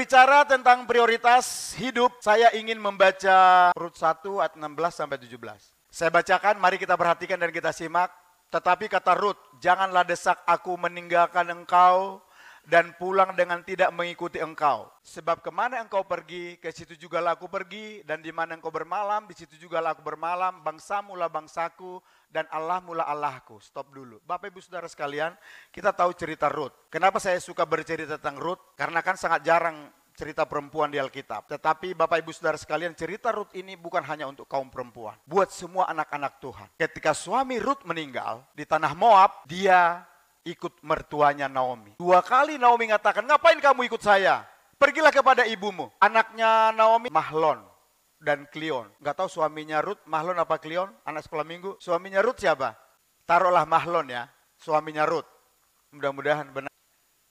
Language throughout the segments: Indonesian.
Berbicara tentang prioritas hidup, saya ingin membaca Rut 1 ayat 16 sampai 17. Saya bacakan, mari kita perhatikan dan kita simak. Tetapi kata Rut, janganlah desak aku meninggalkan engkau dan pulang dengan tidak mengikuti engkau. Sebab kemana engkau pergi, ke situ juga aku pergi, dan di mana engkau bermalam, di situ juga aku bermalam. Bangsamu lah bangsaku, dan Allahmu lah Allahku. Stop dulu. Bapak Ibu Saudara sekalian, kita tahu cerita Rut. Kenapa saya suka bercerita tentang Rut? Karena kan sangat jarang cerita perempuan di Alkitab. Tetapi Bapak Ibu Saudara sekalian, cerita Rut ini bukan hanya untuk kaum perempuan. Buat semua anak-anak Tuhan. Ketika suami Rut meninggal di tanah Moab, dia ikut mertuanya Naomi. 2 kali Naomi mengatakan, ngapain kamu ikut saya? Pergilah kepada ibumu. Anaknya Naomi, Mahlon dan Klion. Gak tahu suaminya Rut, Mahlon apa Klion? Anak sekolah minggu. Suaminya Rut siapa? Taruhlah Mahlon ya, suaminya Rut. Mudah-mudahan benar.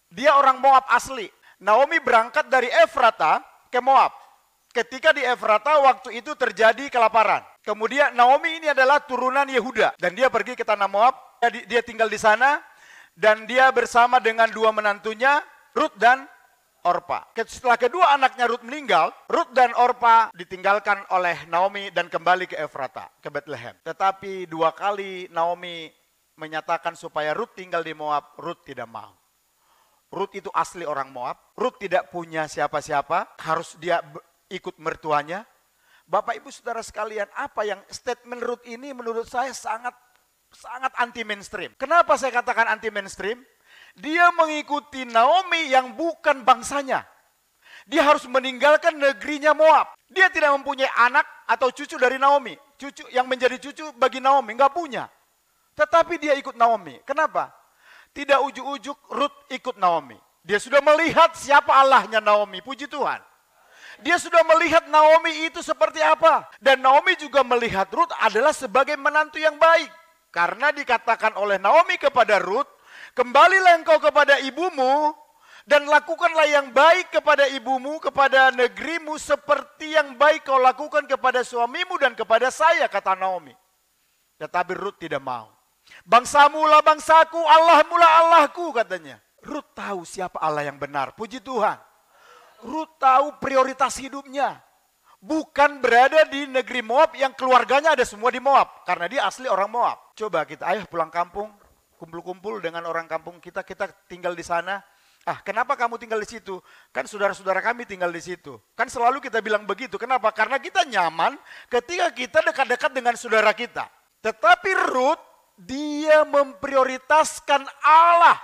Dia orang Moab asli. Naomi berangkat dari Efrata ke Moab. Ketika di Efrata waktu itu terjadi kelaparan. Kemudian Naomi ini adalah turunan Yehuda. Dan dia pergi ke tanah Moab. Dia tinggal di sana. Dan dia bersama dengan 2 menantunya, Rut dan Orpa. Setelah kedua anaknya Rut meninggal, Rut dan Orpa ditinggalkan oleh Naomi dan kembali ke Efrata, ke Bethlehem. Tetapi 2 kali Naomi menyatakan supaya Rut tinggal di Moab, Rut tidak mau. Rut itu asli orang Moab, Rut tidak punya siapa-siapa, harus dia ikut mertuanya. Bapak Ibu Saudara sekalian, apa yang statement Rut ini menurut saya sangat anti mainstream. Kenapa saya katakan anti mainstream? Dia mengikuti Naomi yang bukan bangsanya. Dia harus meninggalkan negerinya Moab. Dia tidak mempunyai anak atau cucu dari Naomi. Cucu yang menjadi cucu bagi Naomi, nggak punya. Tetapi dia ikut Naomi. Kenapa? Tidak ujuk-ujuk Rut ikut Naomi. Dia sudah melihat siapa Allahnya Naomi. Puji Tuhan. Dia sudah melihat Naomi itu seperti apa. Dan Naomi juga melihat Rut adalah sebagai menantu yang baik. Karena dikatakan oleh Naomi kepada Rut, kembalilah engkau kepada ibumu dan lakukanlah yang baik kepada ibumu, kepada negerimu seperti yang baik kau lakukan kepada suamimu dan kepada saya, kata Naomi. Tetapi Rut tidak mau. Bangsamu lah bangsaku, Allahmu lah Allahku, katanya. Rut tahu siapa Allah yang benar, puji Tuhan. Rut tahu prioritas hidupnya. Bukan berada di negeri Moab yang keluarganya ada semua di Moab. Karena dia asli orang Moab. Coba kita, ayo pulang kampung, kumpul-kumpul dengan orang kampung kita tinggal di sana. Kenapa kamu tinggal di situ? Kan saudara-saudara kami tinggal di situ. Kan selalu kita bilang begitu. Kenapa? Karena kita nyaman ketika kita dekat-dekat dengan saudara kita. Tetapi Rut, dia memprioritaskan Allah.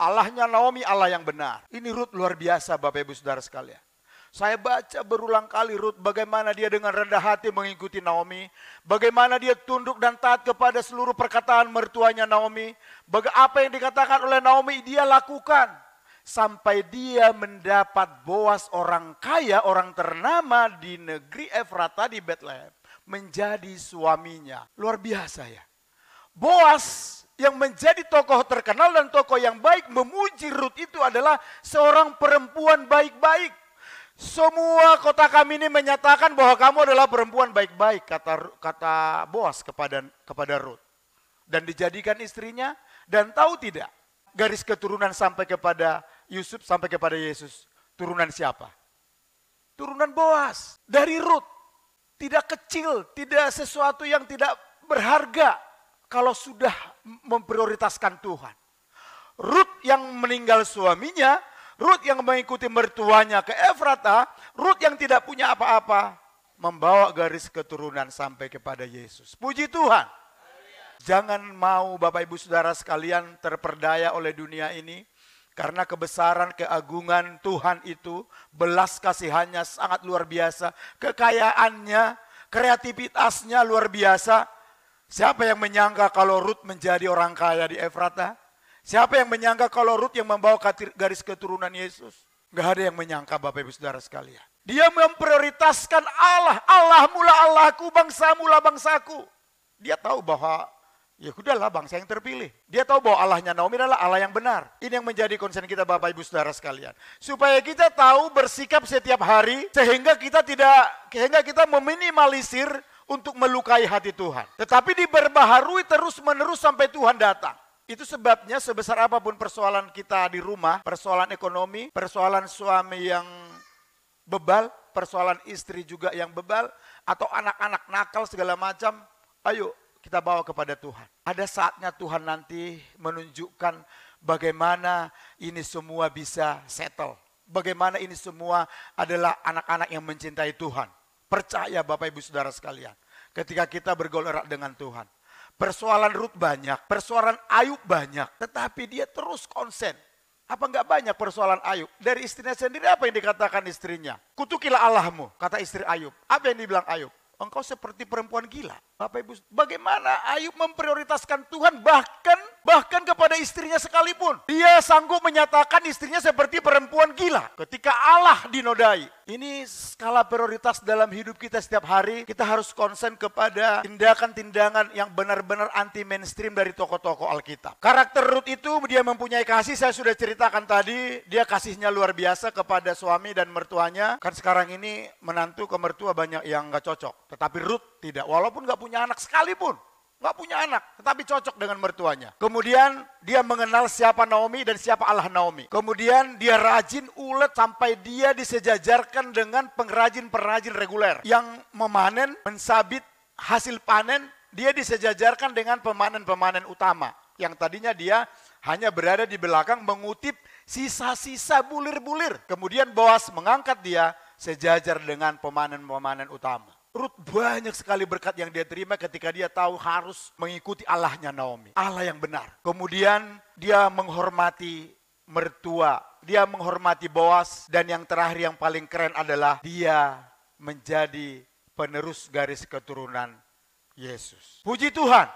Allahnya Naomi, Allah yang benar. Ini Rut luar biasa Bapak Ibu Saudara sekalian. Saya baca berulang kali Rut bagaimana dia dengan rendah hati mengikuti Naomi. Bagaimana dia tunduk dan taat kepada seluruh perkataan mertuanya Naomi. Apa yang dikatakan oleh Naomi dia lakukan. Sampai dia mendapat Boas orang kaya, orang ternama di negeri Efrata di Bethlehem. Menjadi suaminya. Luar biasa ya. Boas yang menjadi tokoh terkenal dan tokoh yang baik memuji Rut itu adalah seorang perempuan baik-baik. Semua kota kami ini menyatakan bahwa kamu adalah perempuan baik-baik, kata Boas kepada Rut. Dan dijadikan istrinya, dan tahu tidak, garis keturunan sampai kepada Yusuf, sampai kepada Yesus. Turunan siapa? Turunan Boas, dari Rut. Tidak kecil, tidak sesuatu yang tidak berharga kalau sudah memprioritaskan Tuhan. Rut yang meninggal suaminya, Rut yang mengikuti mertuanya ke Efrata, Rut yang tidak punya apa-apa, membawa garis keturunan sampai kepada Yesus. Puji Tuhan. Jangan mau Bapak Ibu Saudara sekalian terperdaya oleh dunia ini, karena kebesaran keagungan Tuhan itu, belas kasihannya sangat luar biasa, kekayaannya, kreativitasnya luar biasa. Siapa yang menyangka kalau Rut menjadi orang kaya di Efrata? Siapa yang menyangka kalau Rut yang membawa garis keturunan Yesus? Gak ada yang menyangka Bapak Ibu Saudara sekalian. Dia memprioritaskan Allah. Allahmu lah Allahku, bangsamu lah bangsaku. Dia tahu bahwa ya udahlah bangsa yang terpilih. Dia tahu bahwa Allahnya Naomi adalah Allah yang benar. Ini yang menjadi concern kita Bapak Ibu Saudara sekalian. Supaya kita tahu bersikap setiap hari sehingga kita meminimalisir untuk melukai hati Tuhan. Tetapi diperbaharui terus menerus sampai Tuhan datang. Itu sebabnya sebesar apapun persoalan kita di rumah, persoalan ekonomi, persoalan suami yang bebal, persoalan istri juga yang bebal, atau anak-anak nakal segala macam, ayo kita bawa kepada Tuhan. Ada saatnya Tuhan nanti menunjukkan bagaimana ini semua bisa settle. Bagaimana ini semua adalah anak-anak yang mencintai Tuhan. Percaya Bapak Ibu Saudara sekalian, ketika kita bergaul erat dengan Tuhan. Persoalan Rut banyak, persoalan Ayub banyak, tetapi dia terus konsen. Apa enggak banyak persoalan Ayub? Dari istrinya sendiri apa yang dikatakan istrinya? Kutukilah Allahmu, kata istri Ayub. Apa yang dibilang Ayub? Engkau seperti perempuan gila. Bapak Ibu, bagaimana Ayub memprioritaskan Tuhan bahkan kepada istrinya sekalipun. Dia sanggup menyatakan istrinya seperti perempuan gila ketika Allah dinodai. Ini skala prioritas dalam hidup kita setiap hari. Kita harus konsen kepada tindakan-tindakan yang benar-benar anti mainstream dari tokoh-tokoh Alkitab. Karakter Rut itu dia mempunyai kasih, saya sudah ceritakan tadi. Dia kasihnya luar biasa kepada suami dan mertuanya. Kan sekarang ini menantu ke mertua banyak yang gak cocok. Tetapi Rut tidak, walaupun gak punya anak sekalipun. Gak punya anak, tetapi cocok dengan mertuanya. Kemudian dia mengenal siapa Naomi dan siapa Allah Naomi. Kemudian dia rajin ulet sampai dia disejajarkan dengan pengrajin-pengrajin reguler. Yang memanen, mensabit hasil panen, dia disejajarkan dengan pemanen-pemanen utama. Yang tadinya dia hanya berada di belakang mengutip sisa-sisa bulir-bulir. Kemudian Boas mengangkat dia sejajar dengan pemanen-pemanen utama. Rut banyak sekali berkat yang dia terima ketika dia tahu harus mengikuti Allahnya Naomi. Allah yang benar. Kemudian dia menghormati mertua. Dia menghormati Boas. Dan yang terakhir yang paling keren adalah dia menjadi penerus garis keturunan Yesus. Puji Tuhan.